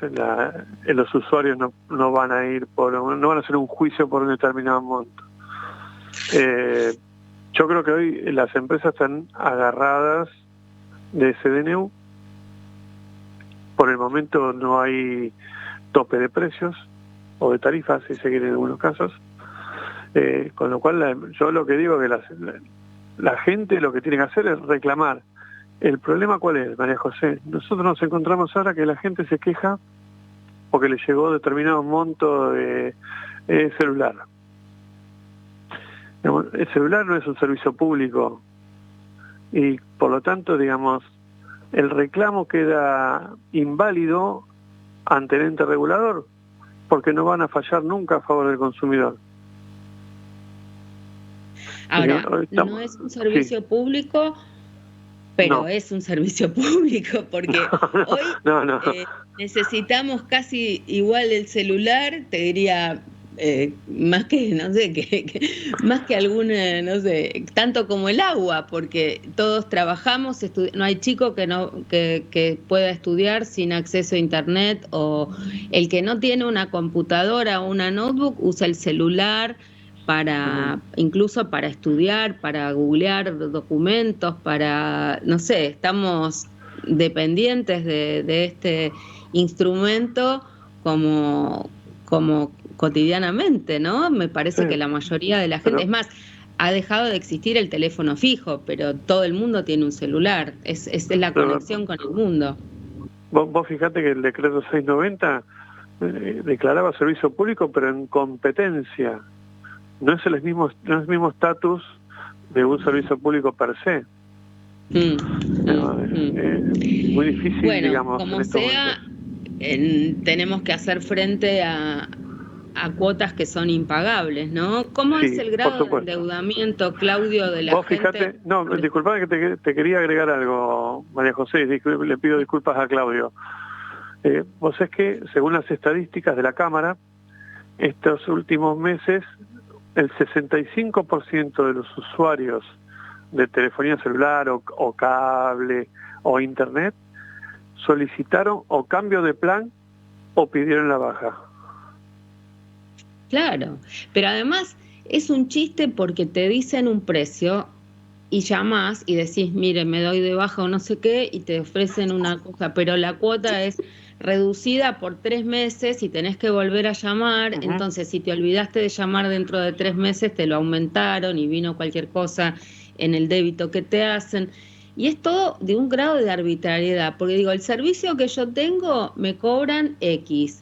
que los usuarios no van a ir no van a hacer un juicio por un determinado monto. Yo creo que hoy las empresas están agarradas de ese DNU. Por el momento no hay tope de precios o de tarifas, si se quiere en algunos casos. Con lo cual yo lo que digo es que la gente lo que tiene que hacer es reclamar. ¿El problema cuál es, María José? Nosotros nos encontramos ahora que la gente se queja porque le llegó determinado monto de celular. El celular no es un servicio público y por lo tanto, digamos, el reclamo queda inválido ante el ente regulador porque no van a fallar nunca a favor del consumidor. Ahora, no es un servicio público, pero no. Es un servicio público porque hoy necesitamos casi igual el celular, te diría, más que, no sé, más que alguna, no sé, tanto como el agua, porque todos trabajamos, no hay chico que pueda estudiar sin acceso a internet, o el que no tiene una computadora o una notebook usa el celular incluso para estudiar, para googlear documentos, para, no sé, estamos dependientes de este instrumento como cotidianamente, ¿no? Me parece que la mayoría de la gente, es más, ha dejado de existir el teléfono fijo, pero todo el mundo tiene un celular, es la conexión con el mundo. Vos fijate que el decreto 690 declaraba servicio público, pero en competencia. No es el mismo estatus de un servicio público per se. Muy difícil, bueno, digamos. Como sea, tenemos que hacer frente a cuotas que son impagables, ¿no? ¿Cómo es el grado de endeudamiento, Claudio, de la gente? Vos fíjate, disculpame que te quería agregar algo, María José, le pido disculpas a Claudio. Vos es que, según las estadísticas de la Cámara, estos últimos meses, el 65% de los usuarios de telefonía celular o cable o internet solicitaron o cambio de plan o pidieron la baja. Claro, pero además es un chiste porque te dicen un precio y llamás y decís, mire, me doy de baja o no sé qué, y te ofrecen una cosa, pero la cuota es reducida por 3 meses y tenés que volver a llamar. Entonces, si te olvidaste de llamar dentro de 3 meses, te lo aumentaron y vino cualquier cosa en el débito que te hacen. Y es todo de un grado de arbitrariedad, porque digo, el servicio que yo tengo me cobran X.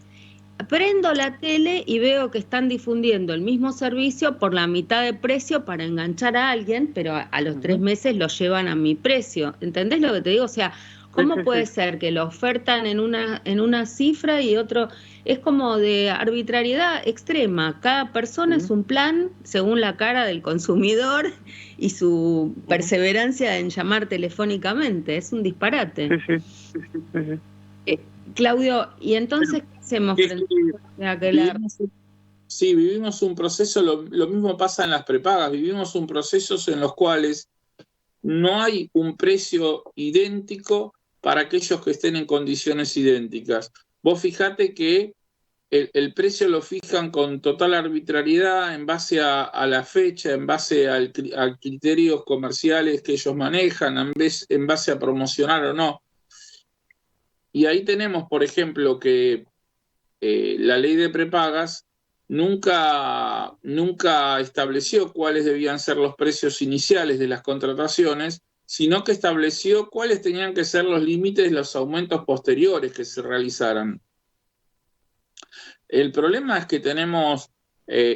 Prendo la tele y veo que están difundiendo el mismo servicio por la mitad de precio para enganchar a alguien, pero a los 3 meses lo llevan a mi precio. ¿Entendés lo que te digo? O sea, ¿cómo puede ser que lo ofertan en una cifra y otro? Es como de arbitrariedad extrema. Cada persona es un plan según la cara del consumidor y su perseverancia en llamar telefónicamente. Es un disparate. Claudio, ¿y entonces qué hacemos frente a que Sí, vivimos un proceso, lo mismo pasa en las prepagas, vivimos un proceso en los cuales no hay un precio idéntico para aquellos que estén en condiciones idénticas. Vos fijate que el precio lo fijan con total arbitrariedad en base a la fecha, en base a criterios comerciales que ellos manejan, en base a promocionar o no. Y ahí tenemos, por ejemplo, que la ley de prepagas nunca estableció cuáles debían ser los precios iniciales de las contrataciones, sino que estableció cuáles tenían que ser los límites de los aumentos posteriores que se realizaran. El problema es que tenemos,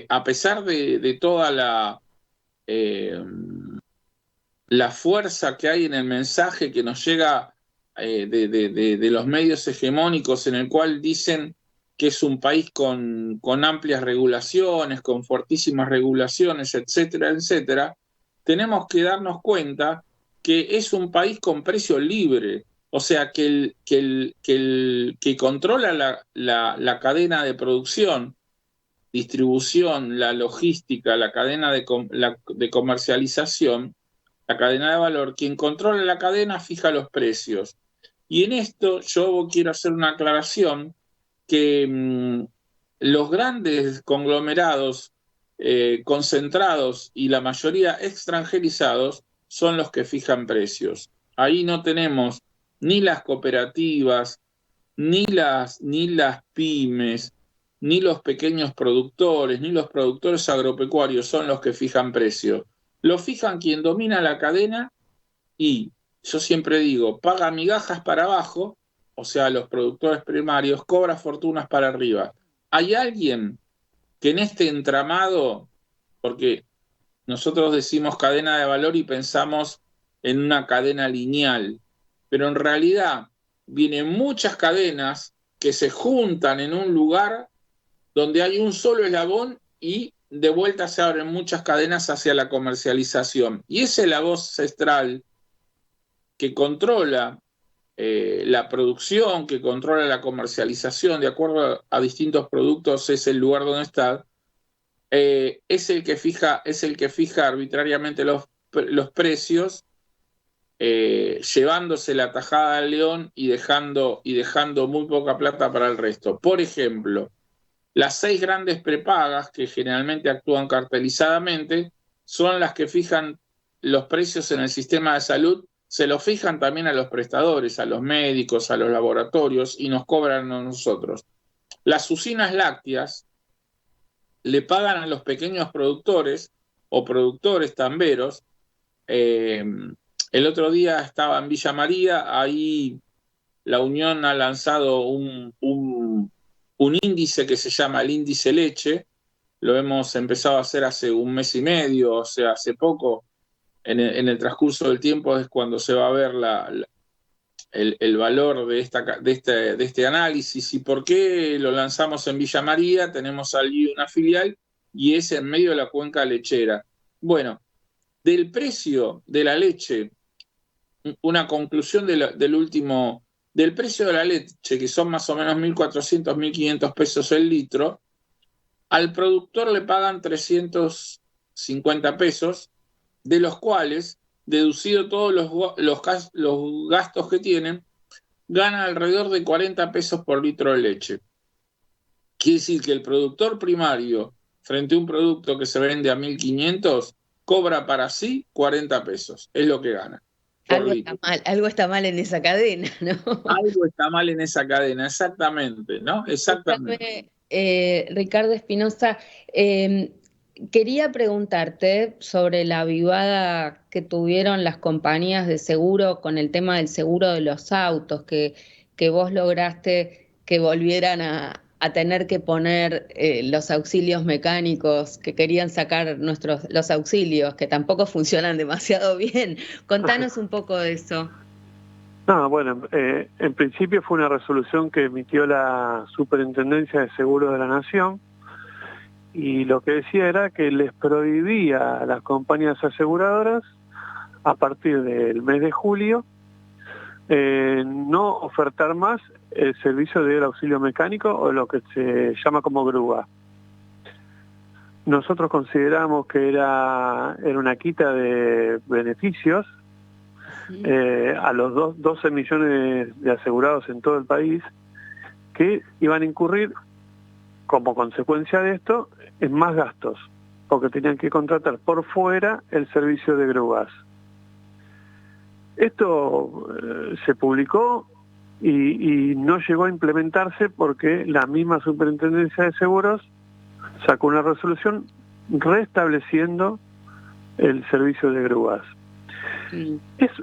a pesar de toda la fuerza que hay en el mensaje que nos llega de los medios hegemónicos, en el cual dicen que es un país con amplias regulaciones, con fuertísimas regulaciones, etcétera, etcétera, tenemos que darnos cuenta que es un país con precio libre, o sea, que controla la cadena de producción, distribución, la logística, la cadena de comercialización, la cadena de valor, quien controla la cadena fija los precios. Y en esto yo quiero hacer una aclaración que los grandes conglomerados concentrados y la mayoría extranjerizados son los que fijan precios. Ahí no tenemos ni las cooperativas, ni las pymes, ni los pequeños productores, ni los productores agropecuarios son los que fijan precios. Lo fijan quien domina la cadena y, yo siempre digo, paga migajas para abajo, o sea, los productores primarios, cobra fortunas para arriba. ¿Hay alguien que en este entramado, porque nosotros decimos cadena de valor y pensamos en una cadena lineal, pero en realidad vienen muchas cadenas que se juntan en un lugar donde hay un solo eslabón y de vuelta se abren muchas cadenas hacia la comercialización? Y esa es la voz central que controla la producción, que controla la comercialización, de acuerdo a distintos productos, es el lugar donde está, es el que fija arbitrariamente los precios, llevándose la tajada al león y dejando muy poca plata para el resto. Por ejemplo, las 6 grandes prepagas, que generalmente actúan cartelizadamente, son las que fijan los precios en el sistema de salud. Se los fijan también a los prestadores, a los médicos, a los laboratorios, y nos cobran a nosotros. Las usinas lácteas le pagan a los pequeños productores o productores tamberos. El otro día estaba en Villa María, ahí la Unión ha lanzado un índice que se llama el índice leche. Lo hemos empezado a hacer hace 1 mes y medio, o sea, hace poco. En el transcurso del tiempo es cuando se va a ver el valor de este análisis. ¿Y por qué lo lanzamos en Villa María? Tenemos allí una filial y es en medio de la cuenca lechera. Bueno, del precio de la leche, una conclusión del precio de la leche, que son más o menos 1.400, 1.500 pesos el litro, al productor le pagan 350 pesos, de los cuales, deducido todos los gastos que tienen, gana alrededor de 40 pesos por litro de leche. Quiere decir que el productor primario, frente a un producto que se vende a 1.500, cobra para sí 40 pesos, es lo que gana. por litro. Algo está mal en esa cadena, ¿no? Algo está mal en esa cadena, exactamente, ¿no? Exactamente. Escúchame, Ricardo Espinosa, quería preguntarte sobre la avivada que tuvieron las compañías de seguro con el tema del seguro de los autos, que vos lograste que volvieran a tener que poner los auxilios mecánicos, que querían sacar los auxilios, que tampoco funcionan demasiado bien. Contanos un poco de eso. No, bueno, en principio fue una resolución que emitió la Superintendencia de Seguros de la Nación, y lo que decía era que les prohibía a las compañías aseguradoras, a partir del mes de julio, no ofertar más el servicio del auxilio mecánico, o lo que se llama como grúa. Nosotros consideramos que era una quita de beneficios a los 12 millones de asegurados en todo el país, que iban a incurrir como consecuencia de esto en más gastos, porque tenían que contratar por fuera el servicio de grúas. Esto se publicó y no llegó a implementarse porque la misma Superintendencia de Seguros sacó una resolución restableciendo el servicio de grúas.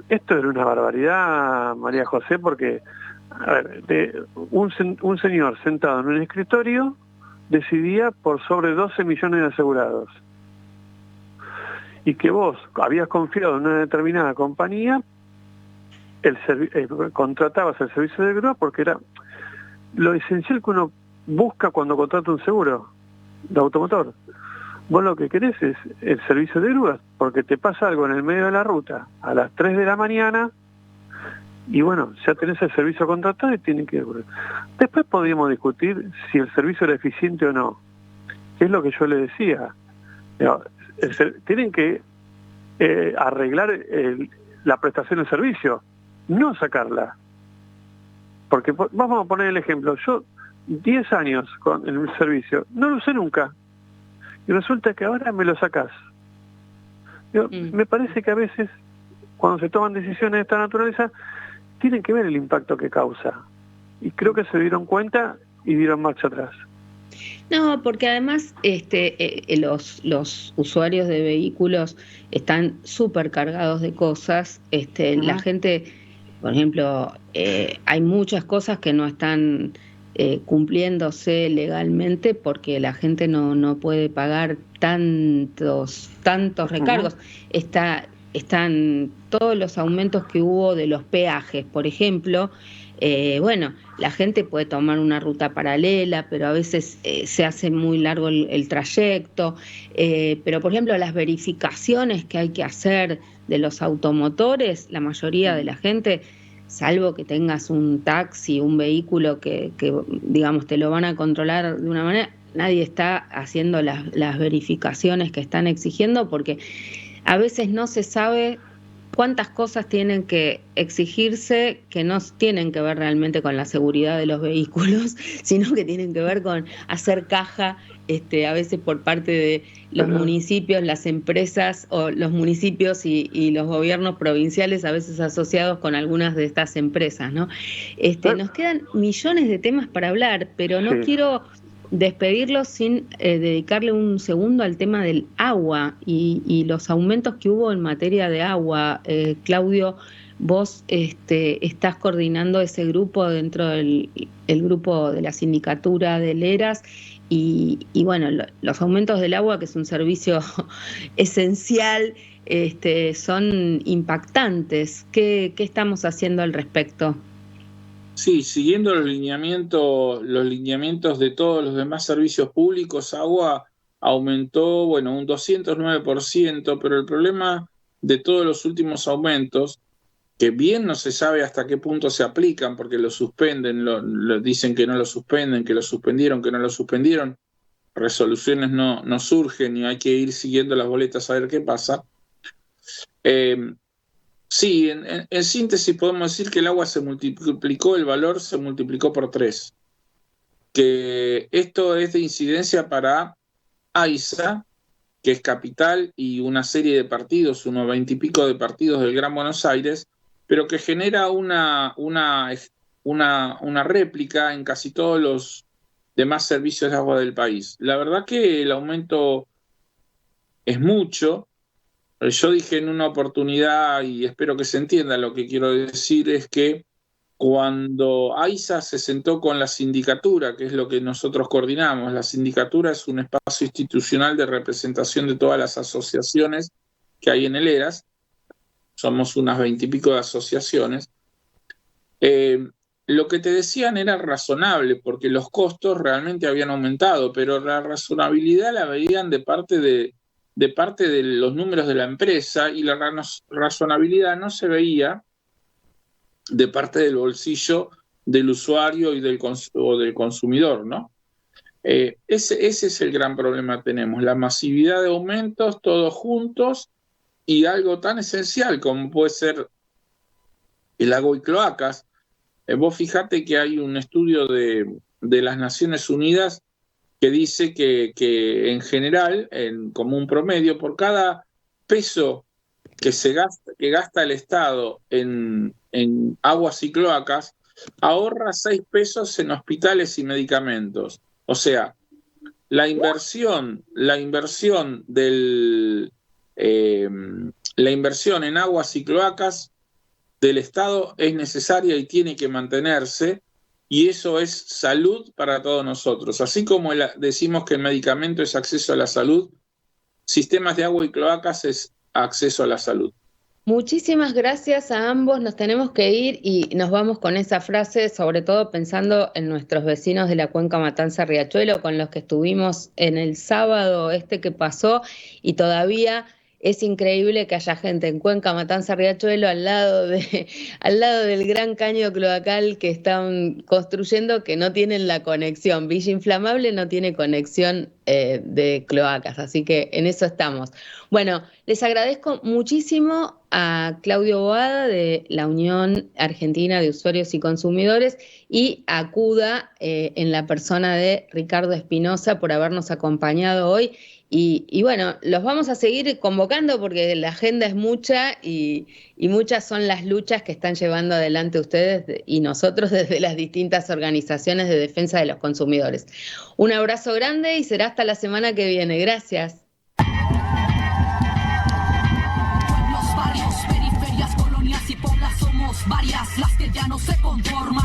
Esto era una barbaridad, María José, porque a ver, un señor sentado en un escritorio decidía por sobre 12 millones de asegurados. Y que vos habías confiado en una determinada compañía, contratabas el servicio de grúa porque era lo esencial que uno busca cuando contrata un seguro de automotor. Vos lo que querés es el servicio de grúas, porque te pasa algo en el medio de la ruta a las 3 de la mañana y bueno, ya tenés el servicio contratado y tienen que... Después podríamos discutir si el servicio era eficiente o no, que es lo que yo le decía. Tienen que arreglar la prestación del servicio, no sacarla. Porque vamos a poner el ejemplo, yo 10 años con el servicio, no lo usé nunca, y resulta que ahora me lo sacás. Me parece que a veces, cuando se toman decisiones de esta naturaleza, tienen que ver el impacto que causa. Y creo que se dieron cuenta y dieron marcha atrás. No, porque además los usuarios de vehículos están súper cargados de cosas. La gente, por ejemplo, hay muchas cosas que no están cumpliéndose legalmente porque la gente no puede pagar tantos recargos. Están todos los aumentos que hubo de los peajes, por ejemplo. Bueno, la gente puede tomar una ruta paralela, pero a veces se hace muy largo el trayecto. Pero, por ejemplo, las verificaciones que hay que hacer de los automotores, la mayoría de la gente, salvo que tengas un taxi, un vehículo que digamos, te lo van a controlar de una manera, nadie está haciendo las verificaciones que están exigiendo, porque a veces no se sabe cuántas cosas tienen que exigirse que no tienen que ver realmente con la seguridad de los vehículos, sino que tienen que ver con hacer caja, a veces por parte de los municipios, las empresas, o los municipios y los gobiernos provinciales, a veces asociados con algunas de estas empresas, ¿no? Nos quedan millones de temas para hablar, pero no quiero despedirlo sin dedicarle un segundo al tema del agua y los aumentos que hubo en materia de agua. Claudio, vos estás coordinando ese grupo dentro del grupo de la sindicatura de Leras y bueno, los aumentos del agua, que es un servicio esencial, son impactantes. ¿Qué estamos haciendo al respecto? Sí, siguiendo los lineamientos de todos los demás servicios públicos, agua aumentó, un 209%, pero el problema de todos los últimos aumentos, que bien no se sabe hasta qué punto se aplican, porque lo suspenden, lo dicen que no lo suspenden, que lo suspendieron, que no lo suspendieron, resoluciones no surgen y hay que ir siguiendo las boletas a ver qué pasa. Sí, en síntesis podemos decir que el agua se multiplicó, el valor se multiplicó por 3. Que esto es de incidencia para AISA, que es capital, y una serie de partidos, unos 20 y pico de partidos del Gran Buenos Aires, pero que genera una réplica en casi todos los demás servicios de agua del país. La verdad que el aumento es mucho. Yo dije en una oportunidad, y espero que se entienda lo que quiero decir, es que cuando AISA se sentó con la sindicatura, que es lo que nosotros coordinamos, la sindicatura es un espacio institucional de representación de todas las asociaciones que hay en el ERAS, somos unas 20 y pico de asociaciones, lo que te decían era razonable, porque los costos realmente habían aumentado, pero la razonabilidad la veían de parte de los números de la empresa, y la razonabilidad no se veía de parte del bolsillo del usuario y del consumidor, ¿no? Ese es el gran problema que tenemos, la masividad de aumentos, todos juntos, y algo tan esencial como puede ser el agua y cloacas. Vos fijate que hay un estudio de las Naciones Unidas que dice que en general, como un promedio, por cada peso que gasta el Estado en aguas y cloacas, ahorra 6 pesos en hospitales y medicamentos. O sea, la inversión en aguas y cloacas del Estado es necesaria y tiene que mantenerse, y eso es salud para todos nosotros. Así como decimos que el medicamento es acceso a la salud, sistemas de agua y cloacas es acceso a la salud. Muchísimas gracias a ambos, nos tenemos que ir y nos vamos con esa frase, sobre todo pensando en nuestros vecinos de la cuenca Matanza-Riachuelo, con los que estuvimos en el sábado que pasó, y todavía es increíble que haya gente en Cuenca Matanza-Riachuelo al lado del gran caño cloacal que están construyendo, que no tienen la conexión. Villa Inflamable no tiene conexión de cloacas, así que en eso estamos. Bueno, les agradezco muchísimo a Claudio Boada de la Unión Argentina de Usuarios y Consumidores y a CUDA en la persona de Ricardo Espinosa por habernos acompañado hoy. Y bueno, los vamos a seguir convocando porque la agenda es mucha y muchas son las luchas que están llevando adelante ustedes y nosotros desde las distintas organizaciones de defensa de los consumidores. Un abrazo grande y será hasta la semana que viene. Gracias. Pueblos, barrios, periferias, colonias y poblas somos varias las que ya no se conforman.